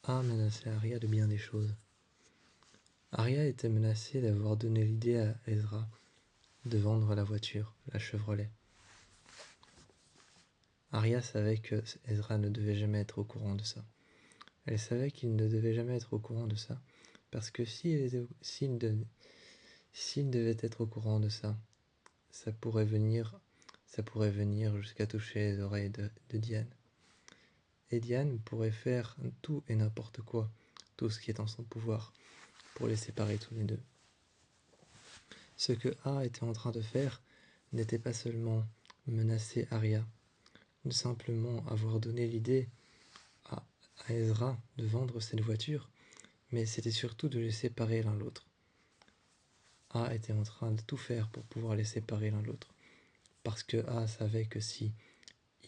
A menaçait Arya de bien des choses. Arya était menacée d'avoir donné l'idée à Ezra de vendre la voiture, la Chevrolet. Arya savait que Ezra ne devait jamais être au courant de ça. Elle savait qu'il ne devait jamais être au courant de ça, parce que s'il devait être au courant de ça, ça pourrait venir jusqu'à toucher les oreilles de Diane. Et Diane pourrait faire tout et n'importe quoi, tout ce qui est en son pouvoir, pour les séparer tous les deux. Ce que A était en train de faire n'était pas seulement menacer Arya, de simplement avoir donné l'idée à Ezra de vendre cette voiture, mais c'était surtout de les séparer l'un l'autre. A était en train de tout faire pour pouvoir les séparer l'un l'autre, parce que A savait que si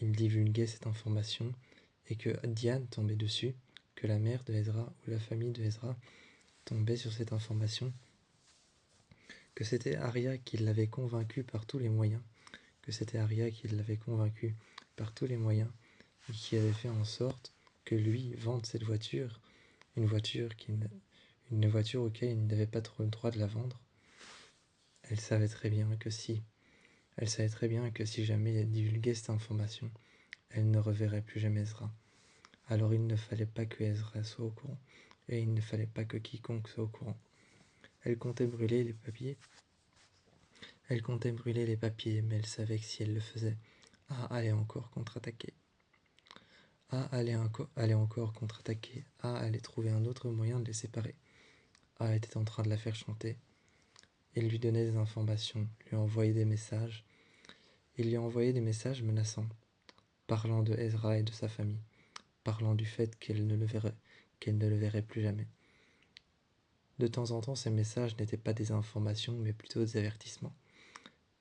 il divulguait cette information et que Diane tombait dessus, que la mère de Ezra ou la famille de Ezra tombait sur cette information, que c'était Arya qui l'avait convaincu par tous les moyens, et qui avait fait en sorte que lui vende cette voiture, une voiture auquel il n'avait pas trop le droit de la vendre. Elle savait très bien que si jamais elle divulguait cette information, elle ne reverrait plus jamais Ezra. Alors il ne fallait pas que Ezra soit au courant, et il ne fallait pas que quiconque soit au courant. Elle comptait brûler les papiers, mais elle savait que si elle le faisait, A allait encore contre-attaquer. A allait trouver un autre moyen de les séparer. A était en train de la faire chanter. Il lui donnait des informations, lui envoyait des messages. Il lui envoyait des messages menaçants, parlant de Ezra et de sa famille, parlant du fait qu'elle ne le verrait plus jamais. De temps en temps, ces messages n'étaient pas des informations, mais plutôt des avertissements.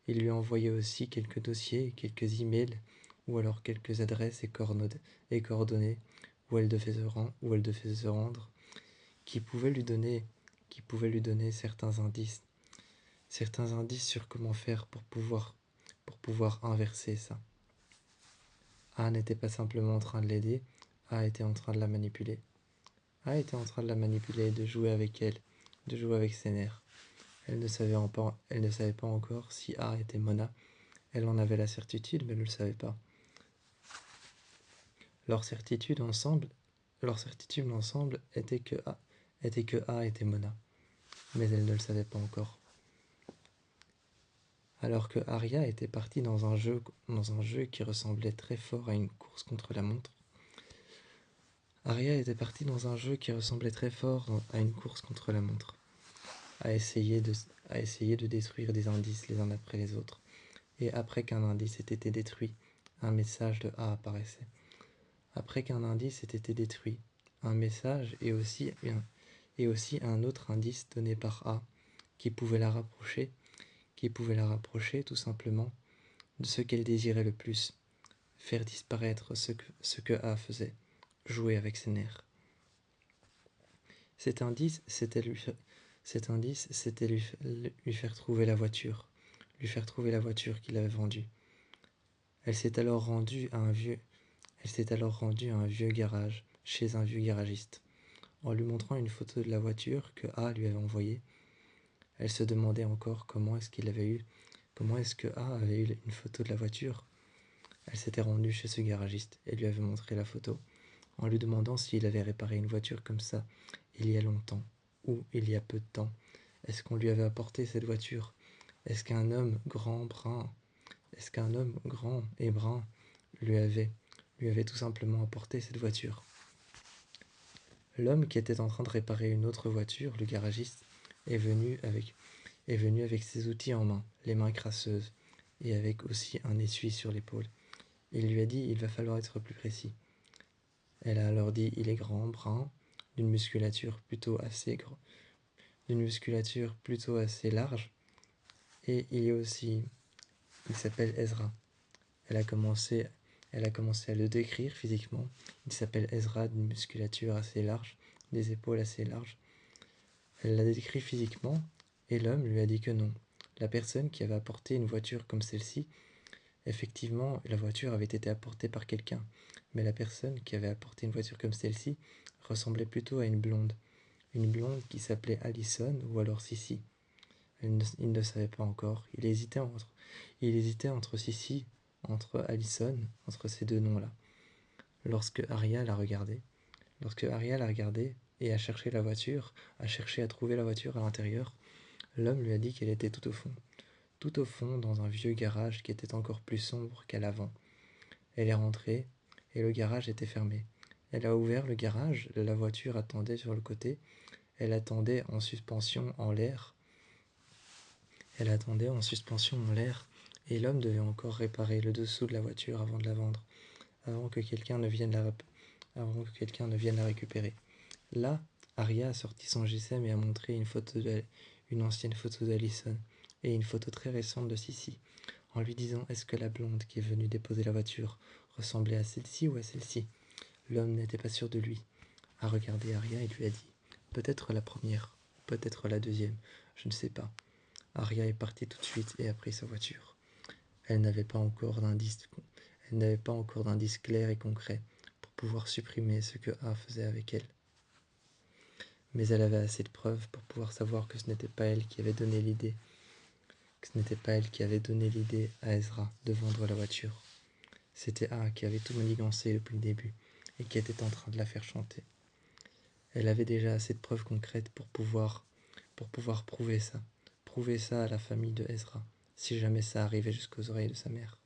Il lui envoyait aussi quelques dossiers, quelques emails, ou alors quelques adresses et coordonnées où elle devait se rendre, qui pouvaient lui donner certains indices sur comment faire pour pouvoir inverser ça. A n'était pas simplement en train de l'aider, A était en train de la manipuler. A était en train de la manipuler, de jouer avec elle, de jouer avec ses nerfs. Elle ne savait pas encore si A était Mona. Elle en avait la certitude, mais elle ne le savait pas. Leur certitude ensemble était que A était Mona, mais elle ne le savait pas encore. Alors que Arya était partie dans un jeu qui ressemblait très fort à une course contre la montre. À essayer de détruire des indices les uns après les autres. Et après qu'un indice ait été détruit, un message de A apparaissait. Après qu'un indice ait été détruit, un message et aussi un autre indice donné par A qui pouvait la rapprocher tout simplement de ce qu'elle désirait le plus, faire disparaître ce que A faisait, jouer avec ses nerfs. Cet indice, c'était lui faire trouver la voiture qu'il avait vendue. Elle s'est alors rendue à un vieux garage, chez un vieux garagiste. En lui montrant une photo de la voiture que A lui avait envoyée, elle se demandait encore comment est-ce que A avait eu une photo de la voiture. Elle s'était rendue chez ce garagiste et lui avait montré la photo, en lui demandant s'il avait réparé une voiture comme ça il y a longtemps, ou il y a peu de temps. Est-ce qu'on lui avait apporté cette voiture? Est-ce qu'un homme grand et brun lui avait tout simplement apporté cette voiture? L'homme qui était en train de réparer une autre voiture, le garagiste, est venu avec ses outils en main, les mains crasseuses, et avec aussi un essuie sur l'épaule. Il lui a dit: il va falloir être plus précis. Elle a alors dit: il est grand, brun, d'une musculature plutôt assez large, et il s'appelle Ezra. Elle a commencé à le décrire physiquement. Il s'appelle Ezra, d'une musculature assez large, des épaules assez larges. Elle l'a décrit physiquement, et l'homme lui a dit que non. La personne qui avait apporté une voiture comme celle-ci, effectivement, la voiture avait été apportée par quelqu'un, mais la personne qui avait apporté une voiture comme celle-ci ressemblait plutôt à une blonde qui s'appelait Allison ou alors Sissi. Il ne savait pas encore, il hésitait entre Sissi, entre Allison, entre ces deux noms-là. Lorsque Arya l'a regardé, et a cherché la voiture, a cherché à trouver la voiture à l'intérieur, l'homme lui a dit qu'elle était tout au fond dans un vieux garage qui était encore plus sombre qu'à l'avant. Elle est rentrée et le garage était fermé. Elle a ouvert le garage, la voiture attendait sur le côté, elle attendait en suspension en l'air. Et l'homme devait encore réparer le dessous de la voiture avant de la vendre, avant que quelqu'un ne vienne la récupérer. Là, Arya a sorti son GSM et a montré une ancienne photo d'Allison et une photo très récente de Sissi, en lui disant: est-ce que la blonde qui est venue déposer la voiture ressemblait à celle-ci ou à celle-ci? L'homme n'était pas sûr de lui, a regardé Arya et lui a dit: peut-être la première, peut-être la deuxième, je ne sais pas. Arya est partie tout de suite et a pris sa voiture. Elle n'avait pas encore d'indice clair et concret pour pouvoir supprimer ce que A faisait avec elle. Mais elle avait assez de preuves pour pouvoir savoir que ce n'était pas elle qui avait donné l'idée à Ezra de vendre la voiture. C'était A qui avait tout manigancé depuis le début et qui était en train de la faire chanter. Elle avait déjà assez de preuves concrètes pour pouvoir prouver ça à la famille de Ezra, si jamais ça arrivait jusqu'aux oreilles de sa mère.